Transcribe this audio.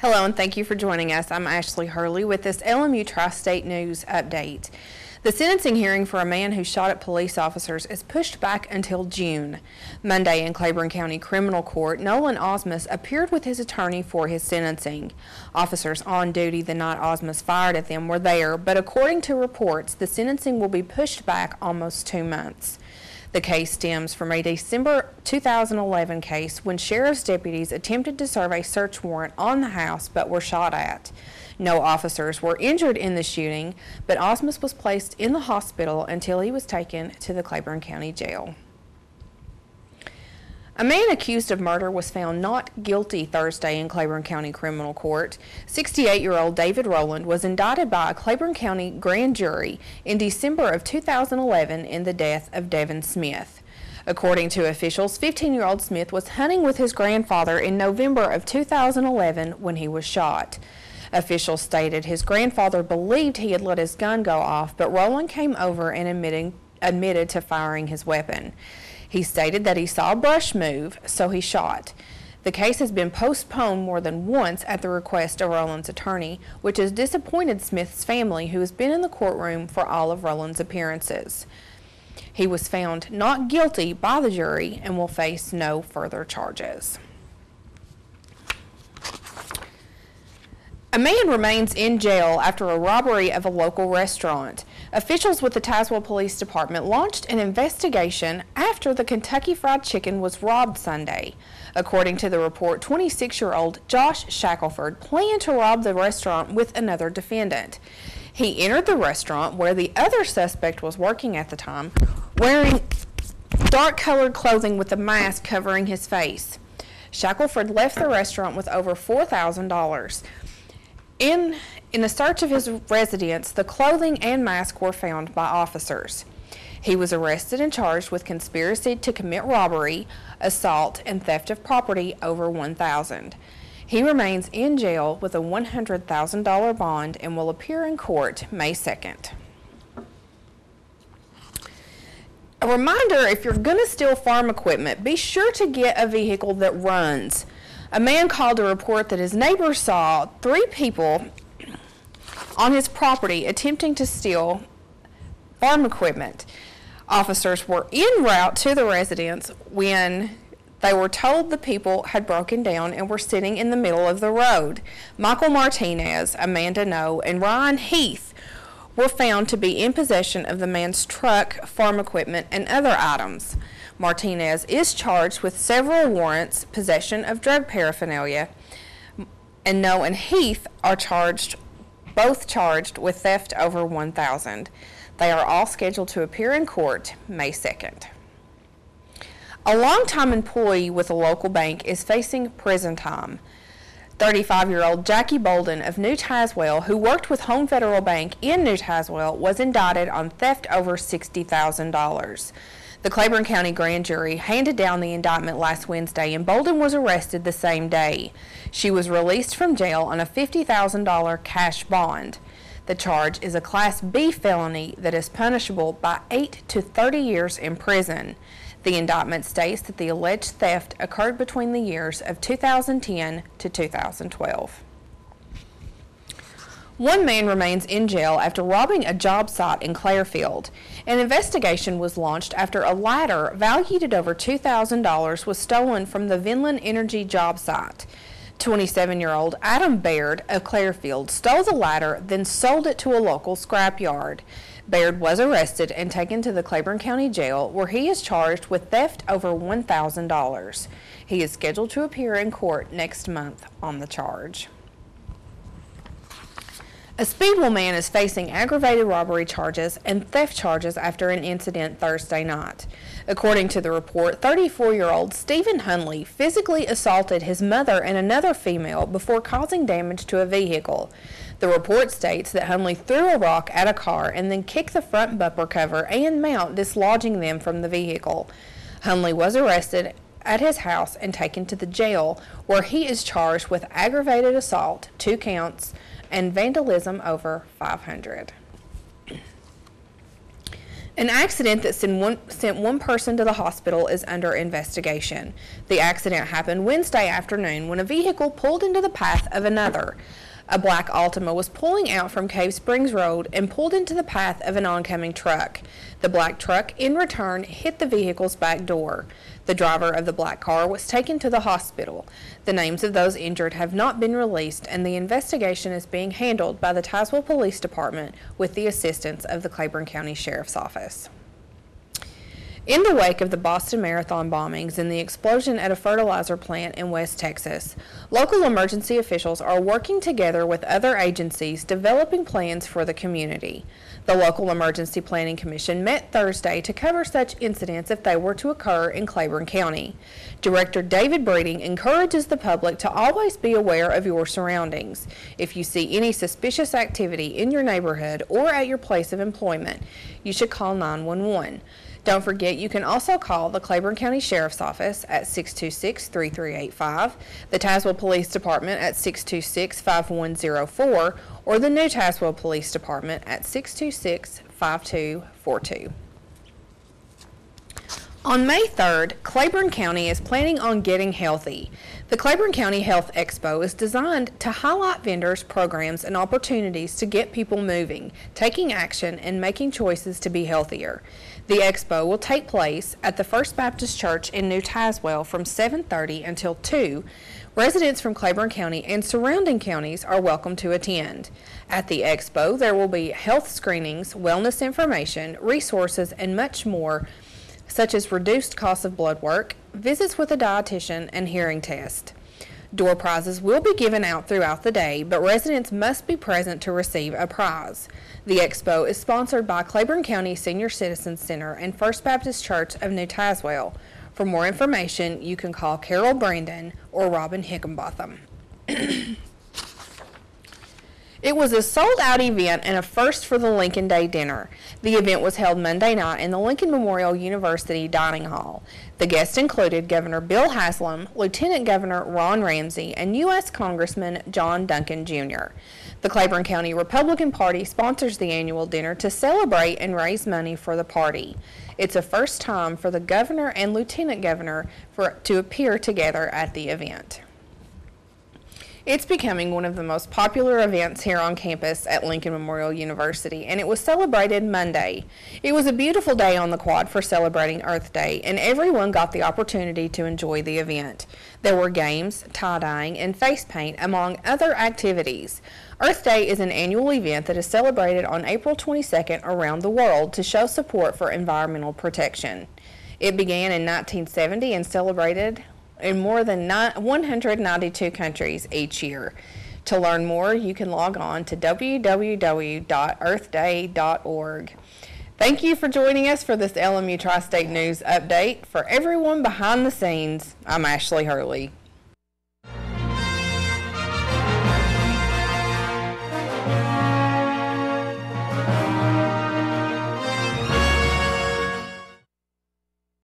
Hello and thank you for joining us. I'm Ashley Hurley with this LMU Tri-State News update. The sentencing hearing for a man who shot at police officers is pushed back until June. Monday in Claiborne County Criminal Court, Nolan Osmus appeared with his attorney for his sentencing. Officers on duty the night Osmus fired at them were there, but according to reports, the sentencing will be pushed back almost 2 months. The case stems from a December 2011 case when sheriff's deputies attempted to serve a search warrant on the house but were shot at. No officers were injured in the shooting, but Osmus was placed in the hospital until he was taken to the Claiborne County Jail. A man accused of murder was found not guilty Thursday in Claiborne County Criminal Court. 68-year-old David Rowland was indicted by a Claiborne County grand jury in December of 2011 in the death of Devin Smith. According to officials, 15-year-old Smith was hunting with his grandfather in November of 2011 when he was shot. Officials stated his grandfather believed he had let his gun go off, but Rowland came over and admitted to firing his weapon. He stated that he saw a brush move, so he shot. The case has been postponed more than once at the request of Rowland's attorney, which has disappointed Smith's family, who has been in the courtroom for all of Rowland's appearances. He was found not guilty by the jury and will face no further charges. A man remains in jail after a robbery of a local restaurant. Officials with the Tazewell Police Department launched an investigation after the Kentucky Fried Chicken was robbed Sunday. According to the report, 26-year-old Josh Shackelford planned to rob the restaurant with another defendant. He entered the restaurant where the other suspect was working at the time, wearing dark-colored clothing with a mask covering his face. Shackelford left the restaurant with over $4,000. In a search of his residence, the clothing and mask were found by officers. He was arrested and charged with conspiracy to commit robbery, assault, and theft of property over $1,000. He remains in jail with a $100,000 bond and will appear in court May 2nd. A reminder, if you're going to steal farm equipment, be sure to get a vehicle that runs. A man called to report that his neighbor saw 3 people on his property attempting to steal farm equipment. Officers were en route to the residence when they were told the people had broken down and were sitting in the middle of the road. Michael Martinez, Amanda No, and Ryan Heath were found to be in possession of the man's truck, farm equipment, and other items. Martinez is charged with several warrants, possession of drug paraphernalia, and No and Heath are both charged with theft over $1,000. They are all scheduled to appear in court May 2nd. A longtime employee with a local bank is facing prison time. 35-year-old Jackie Bolden of New Tazewell, who worked with Home Federal Bank in New Tazewell, was indicted on theft over $60,000. The Claiborne County grand jury handed down the indictment last Wednesday, and Bolden was arrested the same day. She was released from jail on a $50,000 cash bond. The charge is a Class B felony that is punishable by 8 to 30 years in prison. The indictment states that the alleged theft occurred between the years of 2010 to 2012. One man remains in jail after robbing a job site in Clairfield. An investigation was launched after a ladder valued at over $2,000 was stolen from the Vinland Energy job site. 27-year-old Adam Baird of Clairfield stole the ladder, then sold it to a local scrapyard. Baird was arrested and taken to the Claiborne County Jail, where he is charged with theft over $1,000. He is scheduled to appear in court next month on the charge. A Speedwell man is facing aggravated robbery charges and theft charges after an incident Thursday night. According to the report, 34-year-old Stephen Hunley physically assaulted his mother and another female before causing damage to a vehicle. The report states that Hunley threw a rock at a car and then kicked the front bumper cover and mount, dislodging them from the vehicle. Hunley was arrested at his house and taken to the jail, where he is charged with aggravated assault, 2 counts, and vandalism over $500. An accident that sent one person to the hospital is under investigation. The accident happened Wednesday afternoon when a vehicle pulled into the path of another. A black Altima was pulling out from Cave Springs Road and pulled into the path of an oncoming truck. The black truck, in return, hit the vehicle's back door. The driver of the black car was taken to the hospital. The names of those injured have not been released, and the investigation is being handled by the Tazewell Police Department with the assistance of the Claiborne County Sheriff's Office. In the wake of the Boston Marathon bombings and the explosion at a fertilizer plant in West Texas, local emergency officials are working together with other agencies developing plans for the community. The local Emergency Planning Commission met Thursday to cover such incidents if they were to occur in Claiborne County. Director David Breeding encourages the public to always be aware of your surroundings. If you see any suspicious activity in your neighborhood or at your place of employment, you should call 911. Don't forget, you can also call the Claiborne County Sheriff's Office at 626-3385, the Tazewell Police Department at 626-5104, or the new Tazewell Police Department at 626-5242. On May 3rd, Claiborne County is planning on getting healthy. The Claiborne County Health Expo is designed to highlight vendors, programs, and opportunities to get people moving, taking action, and making choices to be healthier. The expo will take place at the First Baptist Church in New Tazewell from 7:30 until 2. Residents from Claiborne County and surrounding counties are welcome to attend. At the expo, there will be health screenings, wellness information, resources, and much more, such as reduced costs of blood work, visits with a dietitian, and hearing tests. Door prizes will be given out throughout the day, but residents must be present to receive a prize. The expo is sponsored by Claiborne County Senior Citizens Center and First Baptist Church of New Tazewell. For more information, you can call Carol Brandon or Robin Hickenbotham. It was a sold-out event and a first for the Lincoln Day Dinner. The event was held Monday night in the Lincoln Memorial University Dining Hall. The guests included Governor Bill Haslam, Lieutenant Governor Ron Ramsey, and U.S. Congressman John Duncan, Jr. The Claiborne County Republican Party sponsors the annual dinner to celebrate and raise money for the party. It's a first time for the governor and lieutenant governor to appear together at the event. It's becoming one of the most popular events here on campus at Lincoln Memorial University, and it was celebrated Monday. It was a beautiful day on the quad for celebrating Earth Day, and everyone got the opportunity to enjoy the event. There were games, tie-dyeing, and face paint, among other activities. Earth Day is an annual event that is celebrated on April 22nd around the world to show support for environmental protection. It began in 1970 and celebrated in more than 192 countries each year. To learn more, you can log on to www.earthday.org. Thank you for joining us for this LMU Tri-State News Update. For everyone behind the scenes, I'm Ashley Hurley.